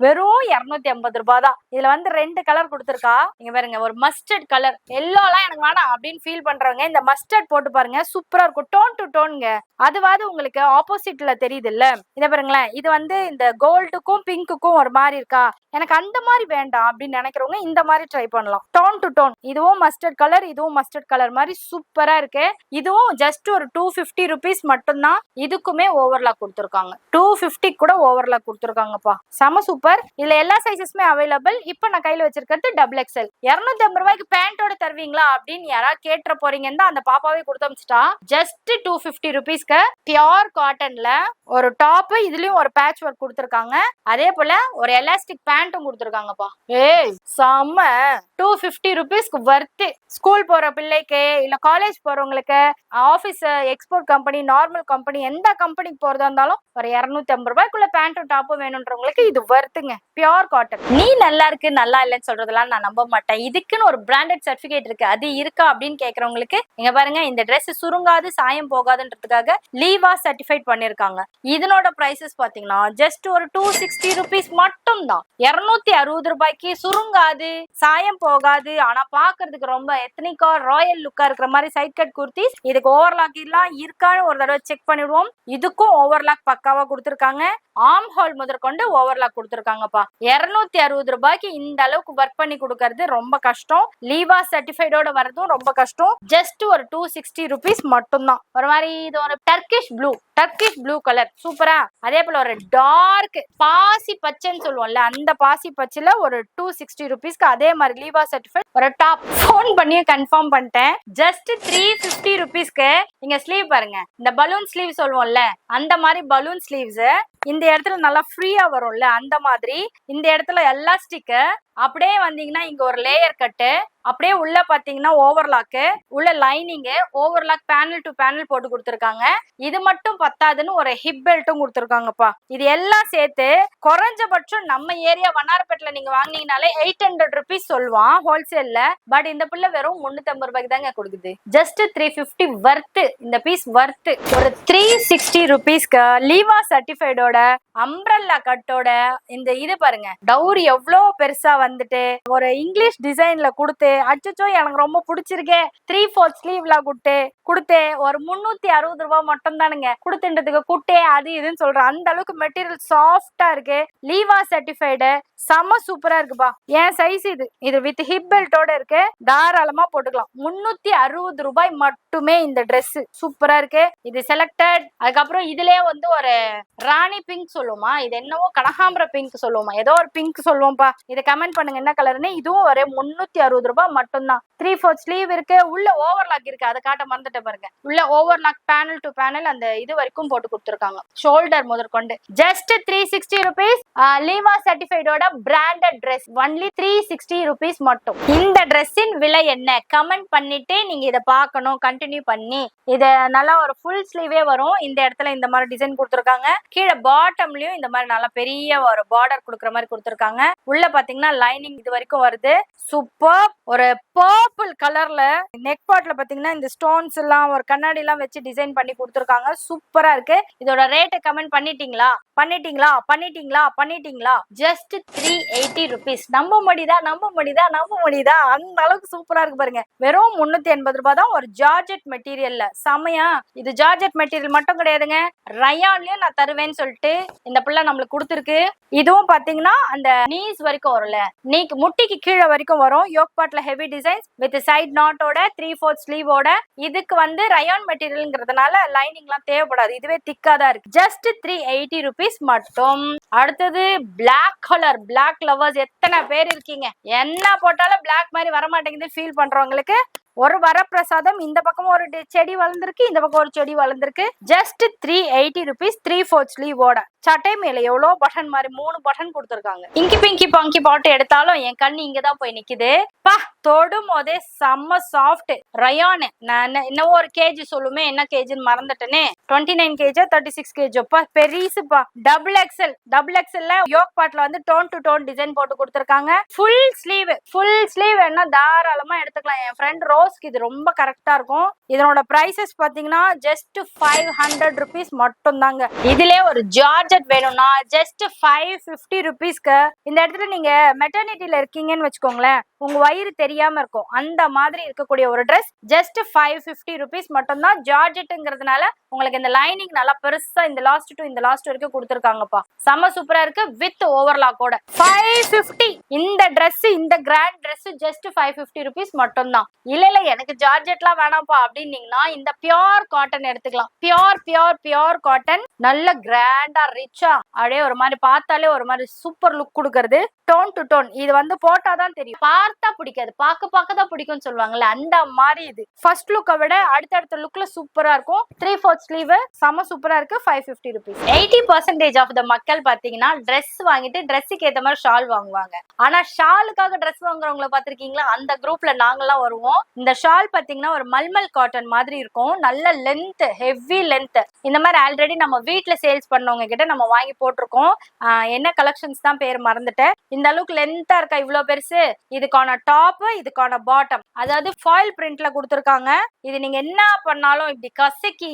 வெறும் 250 ரூபாய் தான். இதுல வந்து 2 கலர் கொடுத்துருக்கா. இங்க பாருங்க, ஒரு மஸ்டர்ட் கலர். எல்லோலாம் எனக்கு வேணாம் அப்படின்னு ஃபீல் பண்றவங்க இந்த மஸ்டர்ட் போட்டு பாருங்க, சூப்பரா இருக்கும். Tone to டோன்ங்க. அதுவாது உங்களுக்கு ஆப்போசிட்ல தெரியுது இல்ல? இத பாருங்களேன், இது வந்து இந்த கோல்டுக்கும் பிங்க்குக்கும் ஒரு மாதிரி இருக்கா, எனக்கு அந்த மாதிரி வேண்டாம் அப்படின்னு நினைக்கிறவங்க இந்த மாதிரி ட்ரை பண்ணலாம். Tone to tone. இதுவும் மஸ்டர்ட் கலர், இதுவும் மஸ்டர்ட் கலர் மாதிரி சூப்பரா இருக்கு. இதுவும் ஜஸ்ட் ஒரு 250 rupees மட்டும்தான். இதுக்குமே ஓவர்லாக் கொடுத்துருக்காங்க. 250 கூட ஓவர்லாக் கொடுத்துருக்காங்கப்பா. செம சூப்பர். இதுல எல்லா சைசஸ்மே அவைலபிள். இப்ப நான் கையில வச்சிருக்கிறது XXL. 250 ரூபாய்க்கு பேண்டோட தருவீங்களா அப்படின்னு யாராவது கேட்டுற போறீங்கன்னு தான் அந்த பாப்பாவே கொடுத்து அமிச்சிட்டா. ஜஸ்ட் 250 rupeesக்கு பியோர் காட்டன்ல ஒரு டாப், இதுலயும் ஒரு பேட்ச் ஒர்க் கொடுத்துருக்காங்க. அதே போல ஒரு எலாஸ்டிக் பேண்ட்டும் கொடுத்துருக்காங்கப்பா. ஏய் செம்ம. 250 rupeesக்கு வர்த்து. ஸ்கூல் போற பிள்ளைக்கு இல்ல காலேஜ் போறவங்களுக்கு, office, export company, normal company, எந்த கம்பெனிக்கு போறதா இருந்தாலும் ஒரு 250 ரூபாய்க்குள்ள பேண்ட்டும் டாப்பும் வேணும்ன்றவங்களுக்கு இது வர்த்துங்க. Pure cotton. நீ நல்லா இருக்கு நல்லா இல்லைன்னு சொல்றதெல்லாம் நான் நம்ப மாட்டேன். இதுக்குன்னு ஒரு பிராண்டட் சர்டிபிகேட் இருக்கு. அது இருக்கா அப்படின்னு கேக்குறவங்களுக்கு இங்க பாருங்க, இந்த Dress சுருங்காது சாயம் போகாதுன்றதுக்காக லீவா சர்டிஃபைட் பண்ணிருக்காங்க. இதனோட பிரைசஸ் பாத்தீங்கன்னா ஜஸ்ட் ஒரு 260 rupees மட்டும் தான். 260 ரூபாய்க்கு சுருங்காது சாயம் போகாது, ஆனா பாக்குறதுக்கு ரொம்ப எத்தனிக்கா ராயல் லுக்கா இருக்கிற மாதிரி சைட் கட் குர்த்திஸ். இதுக்கு ஓவர்லாக் எல்லாம் இருக்கான்னு ஒரு தடவை செக் பண்ணிடுவோம். இதுக்கும் ஓவர்லாக் பக்காவா கொடுத்துருக்காங்க. ஆர்ம் ஹோல் முதற்கொண்டு ஓவர்லாக் கொடுத்துருக்காங்கப்பா. 260 ரூபாய்க்கு இந்த அளவுக்கு ஒர்க் பண்ணி கொடுக்கறது ரொம்ப கஷ்டம். லீவா சர்டிஃபைடோட வரதும் ரொம்ப கஷ்டம். ஜஸ்ட் ஒரு 260 rupees மட்டும் தான். ஒரு மாதிரி இது ஒரு டர்க்கிஷ் ப்ளூ கலர் சூப்பரா. அதே போல ஒரு டார்க் பாசி பச்சைன்னு சொல்லுவோம்ல, அந்த பாசி பச்சையில ஒரு 260 rupeesக்கு அதே மாதிரி லீவா சர்டிஃபைட் ஒரு டாப். போன் பண்ணி கன்ஃபார்ம் பண்ணிட்டேன். ஜஸ்ட் 350 rupeesக்கு இங்க ஸ்லீவ் பாருங்க, இந்த பலூன் ஸ்லீவ் சொல்லுவோம்ல அந்த மாதிரி பலூன் ஸ்லீவ்ஸ். இந்த இடத்துல நல்லா ஃப்ரீயா வரும்ல அந்த மாதிரி. இந்த இடத்துல எலாஸ்டிக். அப்படியே வந்தீங்கன்னா இங்க ஒரு லேயர் கட்டு, அப்படியே உள்ள பாத்தீங்கன்னா ஓவர்லாக்கு, உள்ள lining, overlock panel to panel போட்டு கொடுத்துருக்காங்க. இது மட்டும் பத்தாதுன்னு ஒரு ஹிப் பெல்ட்டும் கொடுத்துருக்காங்கப்பா. இது எல்லாம் சேர்த்து குறைஞ்சபட்சம் நம்ம ஏரியா வண்ணாரப்பேட்டில் நீங்க வாங்கினீங்கனாலே 800 rupees சொல்லுவான் ஹோல்சேல்ல. பட் இந்த பிள்ளை வெறும் 350 ரூபாய்க்கு தாங்க கொடுக்குது. Just 350 worth. இந்த பீஸ் வர்த்து. ஒரு 360 rupeesக்கு லீவா சர்டிஃபைடோட அம்ப்ரல்லா கட்டோட இந்த இது பாருங்க, டவுரி எவ்வளோ பெருசா வந்துட்டு ஒரு இங்கிலீஷ் டிசைன்ல கொடுத்து, அச்சோ எனக்கு ரொம்ப பிடிச்சிருக்கே, 3/4 ஸ்லீவ்ல கொடுத்து ஒரு 360 ரூபாய் மட்டும் தானுங்க கொடுத்துன்றதுக்கு குட்டே அது இதுன்னு சொல்றேன். அந்த அளவுக்கு மெட்டீரியல் சாஃப்டா இருக்கு. லீவா சர்டிஃபைடு செம சூப்பரா இருக்குப்பா. என் சைஸ் இது வித் ஹிப் பெல்ட்டோட இருக்கு. தாராளமா போட்டுக்கலாம். 360 ரூபாய் மட்டுமே இந்த Dress சூப்பரா இருக்கு. இது செலக்டட். அதுக்கப்புறம் இதுலயே வந்து ஒரு ராணி பிங்க் சொல்லுவோமா, இது என்னவோ கனகாம்பர பிங்க் சொல்லுவோமா, ஏதோ ஒரு பிங்க் சொல்லுவோம்ப்பா. இதை கமெண்ட் பண்ணுங்க என்ன கலர்னு. இதுவும் ஒரு 360 ரூபாய் மட்டும்தான். 3/4 ஸ்லீவ் இருக்கு. உள்ள ஓவர்லாக் இருக்கு, அதை காட்ட மறந்துட்டு பாருங்க. உள்ள ஓவர்லாக் பேனல் டு பேனல் அந்த இது வரைக்கும் போட்டு கொடுத்துருக்காங்க, ஷோல்டர் முதற்கொண்டு. Just 360 rupees. லீவா சர்டிஃபைடோட பிராண்டட் Dress ஒன்லி 360 rupees மட்டும். இந்த Dressன் விலை என்ன கமெண்ட் பண்ணிட்டு நீங்க இதை பார்க்கணும். கண்டினியூ பண்ணி இத நல்லா ஒரு ஃபுல் ஸ்லீவே வரும். இந்த இடத்துல இந்த மாதிரி டிசைன் கொடுத்துருக்காங்க. கீழே பாட்டம்லயும் இந்த மாதிரி நல்லா பெரிய ஒரு பார்டர் கொடுக்குற மாதிரி கொடுத்துருக்காங்க. உள்ள பாத்தீங்கன்னா லைனிங் இது வரைக்கும் வருது. சூப்பர். ஒரு பர்பிள் கலர்ல நெக் பார்ட்ல பாத்தீங்கன்னா இந்த ஸ்டோன்ஸ் எல்லாம் ஒரு கண்ணாடி எல்லாம் வச்சு டிசைன் பண்ணி கொடுத்துருக்காங்க. சூப்பரா இருக்கு. இதோட ரேட் கமெண்ட் பண்ணிட்டீங்களா? Just 380 rupees. நம்ப முடியுதா? அந்த அளவுக்கு சூப்பரா இருக்கு பாருங்க. வெறும் 380 ரூபாய் தான். ஒரு ஜார்ஜெட் மெட்டீரியல்ல செமையா. இது ஜார்ஜெட் மெட்டீரியல் மட்டும் கிடையாதுங்க, ரயான்லயும் நான் தருவேன்னு சொல்லிட்டு இந்த பிள்ளை நம்மளுக்கு கொடுத்துருக்கு. இதுவும் பாத்தீங்கன்னா அந்த நீஸ் வரைக்கும் வரும்ல, நீக்கு முட்டிக்கு கீழே வரைக்கும் வரும். யோக் பார்ட்ல ஹெவி டிசைன்ஸ் வித் சைட் நாட்டோட 3/4 ஸ்லீவோட. இதுக்கு வந்து ரயான் மெட்டீரியல்ங்கிறதுனால லைனிங் எல்லாம் தேவைப்படாது. இதுவே திக்கா தான் இருக்கு. ஜஸ்ட் 380 rupees மட்டும். அடுத்தது பிளாக் கலர். பிளாக் லவர்ஸ் எத்தனை பேர் இருக்கீங்க? என்ன போட்டாலும் பிளாக் மாதிரி வரமாட்டேங்குது ஃபீல் பண்றவங்களுக்கு ஒரு வரப்பிரசாதம். இந்த பக்கம் ஒரு செடி வளர்ந்துருக்கு, இந்த பக்கம் ஒரு செடி வளர்ந்துருக்கு. ஜஸ்ட் 380 rupees 3/4 ஸ்லீவோட. சட்டை மேல எவ்வளவு பட்டன் மாதிரி 3 பட்டன் கொடுத்துருக்காங்க. இங்கி பிங்கி பாங்கி பாட்டு எடுத்தாலும் என் கண்ணு இங்கதான் போய் நிக்குது. பா தொடும் போதே செம்ம சாஃப்ட் ரயான். நான் இன்னும் ஒரு கேஜி சொல்லுமே, என்ன கேஜின்னு மறந்துட்டேனே. 29 kg 36 kg பெரிசுப்பா. டபுள் எக்ஸ்எல்ல யோக் பாட்ல வந்து டோன் டு டோன் டிசைன் போட்டு கொடுத்துருக்காங்க. ஃபுல் ஸ்லீவ் என்ன தாராளமா எடுத்துக்கலாம். என் ஃப்ரெண்ட் ரோஸ்க்கு இது ரொம்ப கரெக்டா இருக்கும். இதனோட பிரைசஸ் பாத்தீங்கன்னா ஜஸ்ட் 500 rupees மட்டும் தாங்க. இதுல ஒரு ஜார்ஜெட் வேணும்னா ஜஸ்ட் 550 rupeesக்கு இந்த இடத்துல நீங்க மெட்டர்னிட்டில இருக்கீங்கன்னு வச்சுக்கோங்களேன், உங்க வயிறு தெரியாம இருக்கும். அந்த மாதிரி இருக்கக்கூடிய ஒரு ட்ரெஸ் ஜஸ்ட் 550 rupees மட்டும் தான். ஜார்ஜெட்ங்கிறதுனால உங்களுக்கு இந்த லைனிங் நல்லா பெருசா இந்த லாஸ்ட் டு இந்த லாஸ்ட் வரைக்கும் கொடுத்துருக்காங்கப்பா. செம சூப்பரா இருக்கு வித் ஓவர்லாக்கோட. 550 இந்த ட்ரெஸ், இந்த கிராண்ட் ட்ரெஸ் ஜஸ்ட் 550 rupees மட்டும் தான். இல்ல எனக்கு ஜார்ஜெட்லாம் வேணாம்ப்பா அப்படின்னீங்கன்னா இந்த பியோர் காட்டன் எடுத்துக்கலாம். பியோர் காட்டன் நல்ல கிராண்டா ரிச்சா அப்படியே ஒரு மாதிரி பார்த்தாலே ஒரு மாதிரி சூப்பர் லுக் கொடுக்கறது. டோன் டு டோன் இது வந்து போட்டாதான் தெரியும், பார்த்தா பிடிக்காது, பார்க்க தான் பிடிக்கும்னு சொல்லுவாங்கல்ல, அந்த மாதிரி இது. ஃபர்ஸ்ட் லுக்கை விட அடுத்த லுக்ல சூப்பரா இருக்கும். 3/4 ஸ்லீவ் செம சூப்பரா இருக்கு. 550 rupees. 80% ஆஃப் த மக்கள் பாத்தீங்கன்னா ட்ரெஸ் வாங்கிட்டு ட்ரெஸ்ஸுக்கு ஏத்த மாதிரி ஷால் வாங்குவாங்க. ஆனா ஷாலுக்காக ட்ரெஸ் வாங்குறவங்கள பாத்திருக்கீங்களா? அந்த குரூப்ல நாங்கெல்லாம் வருவோம். இந்த ஷால் பாத்தீங்கன்னா ஒரு மல்மல் காட்டன் மாதிரி இருக்கும். நல்ல லென்த், ஹெவி லென்த். இந்த மாதிரி ஆல்ரெடி நம்ம வீட்டுல சேல்ஸ் பண்ணவங்க கிட்ட நம்ம வாங்கி போட்டிருக்கோம். என்ன கலெக்ஷன்ஸ் தான் பேர் மறந்துட்டேன். இந்த அளவுக்கு லென்த்தா இருக்கா, இவ்வளவு பெருசு. இதுக்கான டாப், இதுக்கான பாட்டம், அதாவது ஃபாயில் பிரிண்ட்ல கொடுத்துருக்காங்க. இது நீங்க என்ன பண்ணாலும் இப்படி கசக்கி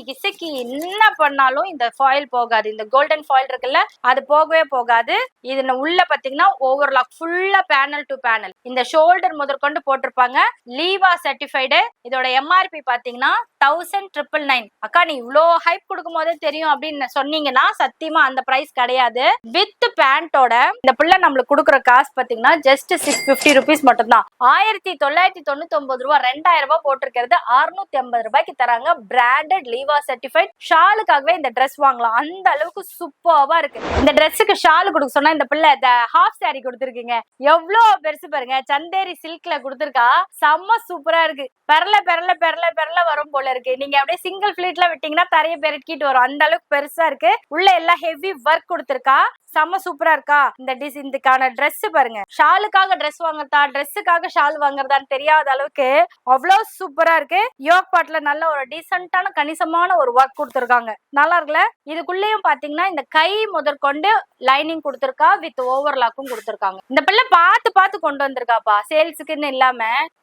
என்ன பண்ணாலும் இந்த ஃபாயில் போகாது. இந்த கோல்டன் ஃபாயில் இருக்குல்ல, அது போகவே போகாது. இது உள்ள பாத்தீங்கன்னா ஓவர்லாக் ஃபுல்லா பேனல் டு பேனல். இந்த ஷோல்டர் முதற்கொண்டு போட்டிருப்பாங்க. லீவா சர்டிஃபைடு. இதோட எம்ஆர்பி பாத்தீங்கன்னா 1999. அக்கா நீ இவ்வளோ ஹைப் கொடுக்கும் போதே தெரியும் அப்படின்னு சொன்னீங்கன்னா சத்தியமா அந்த பிரைஸ் கிடையாது. வித் பேண்டோட இந்த பிள்ளை நம்மளுக்கு கொடுக்குற காசு பாத்தீங்கன்னா ஜஸ்ட் 650 rupees மட்டும் தான். 1999 ரூபாய், 2000 ரூபாய் போட்டிருக்கிறது 680 ரூபாய்க்கு தராங்க. பிராண்டட் லீவா சர்டிஃபைட். ஷாலுக்காகவே இந்த ட்ரெஸ் வாங்கலாம், அந்த அளவுக்கு சூப்பர்வா இருக்கு. இந்த ட்ரெஸ்ஸுக்கு ஷால் கொடுக்க சொன்னா இந்த பிள்ளை ஹாஃப் சாரி கொடுத்துருக்கீங்க. எவ்வளவு பெருசு பாருங்க, சந்தேரி சில்க்ல கொடுத்துருக்கா. செம்ம சூப்பரா இருக்கு. பெரல வரும் போல இருக்கு. நீங்க அப்படியே சிங்கிள் பிளேட்ல விட்டீங்கன்னா தரைய பெருக்கிட்டு வரும், அந்த அளவுக்கு பெருசா இருக்கு. உள்ள எல்லாம் ஹெவி ஒர்க் கொடுத்துருக்கா. செம்ம சூப்பரா இருக்கா. இதுக்கான ட்ரெஸ் பாருங்க. ஷாலுக்காக ட்ரெஸ் வாங்குறதா, ட்ரெஸ்ஸுக்காக ஷால் வாங்குறதான்னு தெரியாத அளவுக்கு அவ்வளவு சூப்பரா இருக்கு. யோக் பாட்ல நல்ல ஒரு டீசென்டான கணிசமான ஒரு ஒர்க் கொடுத்துருக்காங்க. நல்லா இருக்குல்ல. இதுக்குள்ளேயும் பாத்தீங்கன்னா இந்த கை முதற்கொண்டு லைனிங் கொடுத்துருக்கா, வித் ஓவர்லாக்கும் கொடுத்துருக்காங்க. இந்த பிள்ளை பார்த்து கொண்டு வந்திருக்காப்பா. சேல்ஸுக்குன்னு இல்லாம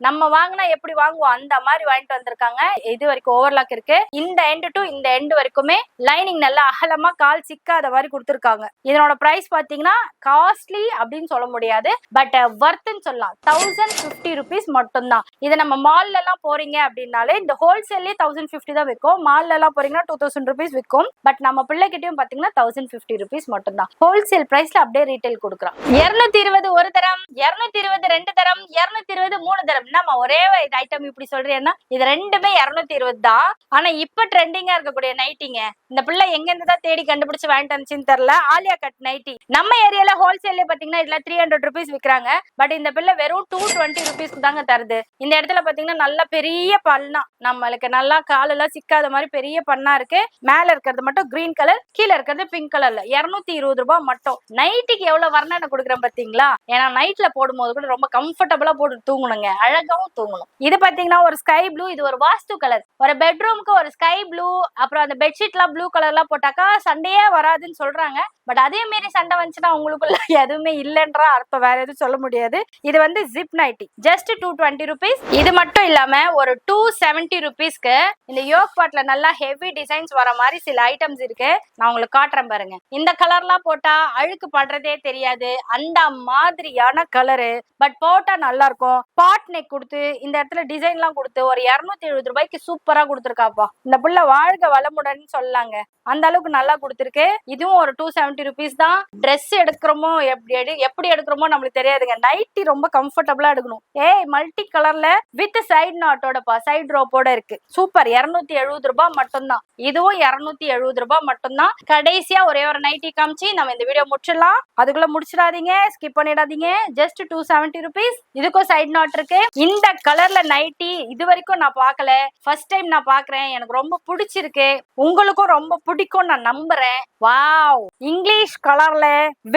நம்ம வாங்கினா எப்படி வாங்குவோம் அந்த மாதிரி வாங்கிட்டு வந்திருக்காங்க. இது வரைக்கும் ஓவர்லாக் இருக்கு. இந்த எண்டு டு இந்த எண்டு வரைக்குமே லைனிங் நல்லா அகலமா கால் சிக்காத மாதிரி கொடுத்துருக்காங்க. இதனோட பிரைஸ் பாத்தீங்கன்னா காஸ்ட்லி அப்படின்னு சொல்ல முடியாது, பட் வர்த்ன்னு சொல்லலாம். 1050 rupees மட்டும் தான். இதை நம்ம மால்ல எல்லாம் போறீங்க அப்படின்னாலே இந்த ஹோல்சேல்லே 1050 தான் விற்கும். மால்ல எல்லாம் போறீங்கன்னா 2000 rupees விற்கும். பட் நம்ம பிள்ளைகிட்டயும் பாத்தீங்கன்னா 1050 rupees மட்டும் தான். ஹோல்சேல் பிரைஸ்ல அப்படியே ரீட்டைல் கொடுக்குறோம். 220 ஒரு தரம், 220 ரெண்டு தரம், 220 மூணு தரம். நம்ம ஒரே ஐட்டம் இப்படி சொல்றேன்னா இது ரெண்டுமே 220 தான். ஆனா இப்ப ட்ரெண்டிங்கா இருக்கக்கூடிய நைட்டிங்க இந்த பிள்ளை எங்க இருந்து தான் தேடி கண்டுபிடிச்சு வாங்கிட்டு வந்துச்சுன்னு தெரியல. ஆலியா கட் நைட்டி நம்ம ஏரியால ஹோல்சேல்ல பாத்தீங்கன்னா இதுல 300 rupees விக்கிறாங்க. பட் இந்த பிள்ளை வெறும் 220 rupees தாங்க தருது. இந்த இடத்துல பாத்தீங்கன்னா நல்ல பெரிய பல்லா, நம்மளுக்கு நல்லா காலெல்லாம் சிக்காத மாதிரி பெரிய பண்ணா இருக்கு. மேல இருக்கிறது மட்டும் கிரீன் கலர், கீழே இருக்கிறது பிங்க் கலர்ல. 220 ரூபாய் மட்டும். நைட்டுக்கு எவ்வளவு வர்ணனை கொடுக்குறேன் பாத்தீங்களா. ஏன்னா நைட்ல போடும்போது கூட ரொம்ப கம்ஃபர்டபுளா போட்டு தூங்கணுங்க, அழகாவும் தூங்கணும். இது பாத்தீங்கன்னா ஒரு ஸ்கை ப்ளூ, இது ஒரு வாஸ்து கலர். ஒரு பெட்ரூமுக்கு ஒரு ஸ்கை ப்ளூ, அப்புறம் அந்த பெட்ஷீட் எல்லாம் ப்ளூ கலர்லாம் போட்டாக்கா சண்டையே வராதுன்னு சொல்றாங்க. பட் அதே மாரி சண்டை வந்துச்சுன்னா உங்களுக்குள்ள எதுவுமே இல்லைன்ற அர்த்தம், வேற எதுவும் சொல்ல முடியாது. இது வந்து ஜிப் நைட்டி ஜஸ்ட் 220 rupees. இது மட்டும் இல்லாம ஒரு 270 rupeesக்கு இந்த யோக் பாட்ல நல்லா ஹெவி டிசைன்ஸ் வர மாதிரி சில ஐட்டம்ஸ் இருக்கு. நான் உங்களுக்கு காட்டுறேன் பாருங்க. இந்த கலர்லாம் போட்டா அழுக்கு படுறதே தெரியாது, அந்த மாதிரியான கலரு. பட் போட்டா நல்லா இருக்கும். பாட் நெக் கொடுத்து இந்த இடத்துல டிசைன் எல்லாம் கொடுத்து ஒரு 270 ரூபாய்க்கு சூப்பரா கொடுத்துருக்காப்பா. இந்த புள்ள வாழ்க வளமுடன் சொல்லலாங்க, அந்த அளவுக்கு நல்லா கொடுத்துருக்கு. இதுவும் ஒரு 270 rupees தான். ட்ரெஸ் எடுக்கிறோமோ எப்படி எடுக்கிறோமோ நம்மளுக்கு தெரியாதுங்க. நைட்டி ரொம்ப கம்ஃபர்டபுளா எடுக்கணும். மல்டி கலர்ல வித் சைட் நாட்டோடப்பா, சைட் ரோப்போட இருக்கு. சூப்பர். 270 ரூபாய் மட்டும்தான். இதுவும் 270 ரூபாய் மட்டும்தான். கடைசியா ஒரே ஒரு நைட்டி காமிச்சு நம்ம இந்த வீடியோ முடிச்சிடலாம். அதுக்குள்ள முடிச்சிடாதீங்க, ஸ்கிப் பண்ணிடாதீங்க. Just 270 rupees. இதுக்கும் சைட் நோட் இருக்கு. இந்த கலர்ல நைட்டி இது வரைக்கும் நான் பார்க்கல, ஃபர்ஸ்ட் டைம் நான் பாக்குறேன். எனக்கு ரொம்ப பிடிச்சிருக்கு, உங்களுக்கும் ரொம்ப பிடிக்கும் நான் நம்புறேன். வாவ், இங்கிலீஷ் கலர்ல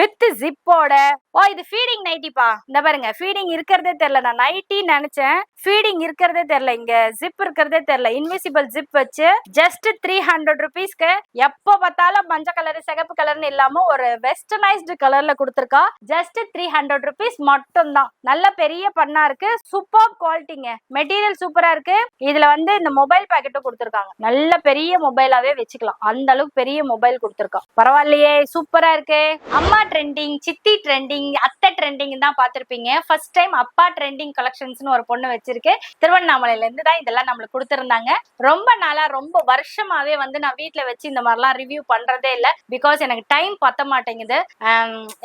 வித் ஜிப்போட. ஓ, இது ஃபீடிங் நைட்டிப்பா. இந்த பாருங்க, ஃபீடிங் இருக்கிறதே தெரியல. நான் நைட்டி நினைச்சேன், ஃபீடிங் இருக்கிறதே தெரியல. இங்க ஜிப் இருக்கிறதே தெரியல. இன்விசிபிள் ஜிப் வச்சு ஜஸ்ட் 300 rupeesக்கு எப்ப பார்த்தாலும் மஞ்சள் கலர் சிகப்பு கலர்னு இல்லாம ஒரு வெஸ்டர்னைஸ்டு கலர்ல கொடுத்துருக்கா. ஜஸ்ட் 300 rupees மட்டும் தான். நல்ல பெரிய பண்ணா இருக்கு, சூப்பர் குவாலிட்டிங்க, மெட்டீரியல் சூப்பரா இருக்கு. இதுல வந்து இந்த மொபைல் பாக்கெட்டும் கொடுத்துருக்காங்க. நல்ல பெரிய மொபைலாவே வச்சுக்கலாம், அந்த அளவுக்கு பெரிய மொபைல் கொடுத்துருக்கா. பரவாயில்லையே, சூப்பரா இருக்கு. அம்மா ட்ரெண்டிங், சித்தி ட்ரெண்டிங், அத்தை ட்ரெண்டிங் தான் பாத்திருப்பீங்க. ஃபர்ஸ்ட் டைம் அப்பா ட்ரெண்டிங் கலெக்ஷன்ஸ்னு ஒரு பொண்ணு வச்சிருக்கு. திருவண்ணாமலையில இருந்து தான் இதெல்லாம் நம்மளுக்கு கொடுத்துருந்தாங்க. ரொம்ப நாளா, ரொம்ப வருஷமாவே வந்து நான் வீட்டுல வச்சு இந்த மாதிரிலாம் ரிவ்யூ பண்றதே இல்லை. பிகாஸ் எனக்கு டைம் பத்த மாட்டேங்குது.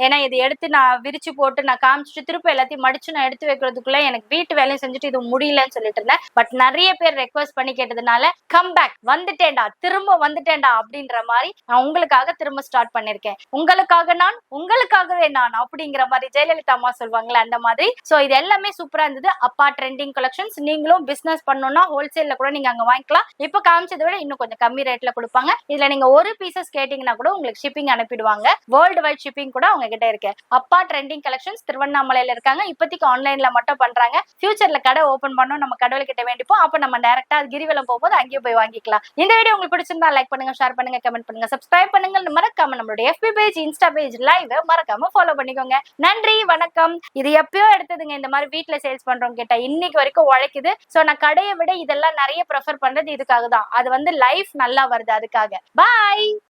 ஏன்னா இது எடுத்து நான் விரிச்சு போட்டு நான் காமிச்சிட்டு திருப்பி எல்லாத்தையும் மடிச்சு நான் எடுத்து வைக்கிறதுக்குள்ள எனக்கு வீட்டு வேலையும் செஞ்சுட்டு இது முடியலன்னு சொல்லிட்டு இருந்தேன். பட் நிறைய பேர் ரெக்வஸ்ட் பண்ணி கேட்டதுனால கம் பேக், வந்துட்டேன்டா, திரும்ப வந்துட்டேன்டா அப்படின்ற மாதிரி நான் உங்களுக்காக திரும்ப ஸ்டார்ட் பண்ணிருக்கேன். உங்களுக்காக நான், உங்களுக்காகவே நான் அப்படிங்கிற மாதிரி ஜெயலலிதா அம்மா சொல்லுவாங்களே, அந்த மாதிரி. சோ இது எல்லாமே சூப்பரா இருந்தது. அப்பா ட்ரெண்டிங் கலெக்ஷன்ஸ். நீங்களும் பிசினஸ் பண்ணணும்னா ஹோல்சேல்ல கூட நீங்க அங்க வாங்கிக்கலாம். இப்ப காமிச்சதை விட இன்னும் கொஞ்சம் கம்மி ரேட்ல கொடுப்பாங்க. இதுல நீங்க ஒரு பீசஸ் கேட்டீங்கன்னா கூட உங்களுக்கு ஷிப்பிங் அனுப்பிடுவாங்க. வேர்ல்டு வைட் ஷிப்பிங் கூட அவங்க கிட்ட இருக்கு. அப்பா ட்ரெண்டிங் கலெக்ஷன்ஸ் திருவண்ணாமலையில இருக்காங்க. இப்போதைக்கு ஆன்லைன்ல மட்டும் பண்றாங்க. ஃபியூச்சர்ல கடை ஓபன் பண்ணணும், நம்ம கடவுள் கிட்ட வேண்டிப்போம். அப்ப நம்ம டைரக்டா கிரிவலம் போகும்போது அங்கேயும் போய் வாங்கிக்கலாம். இந்த வீடியோ உங்களுக்கு பிடிச்சிருந்தா லைக் பண்ணுங்க, ஷேர் பண்ணுங்க, கமெண்ட் பண்ணுங்க, சப்ஸ்கிரைப் பண்ணுங்க. மறக்காம நம்மளுடைய FB page, Insta page, live மறக்காம ஃபாலோ பண்ணிக்கோங்க. நன்றி, வணக்கம். இது எப்பயோ எடுத்ததுங்க. இந்த மாதிரி வீட்டுல சேல்ஸ் பண்றோம் கேட்டா இன்னைக்கு வரைக்கும் உழைக்குது. சோ நான் கடையை விட இதெல்லாம் நிறைய ப்ரிஃபர் பண்றது இதுக்காக தான். அது வந்து லைஃப் நல்லா வருது, அதுக்காக. பாய்.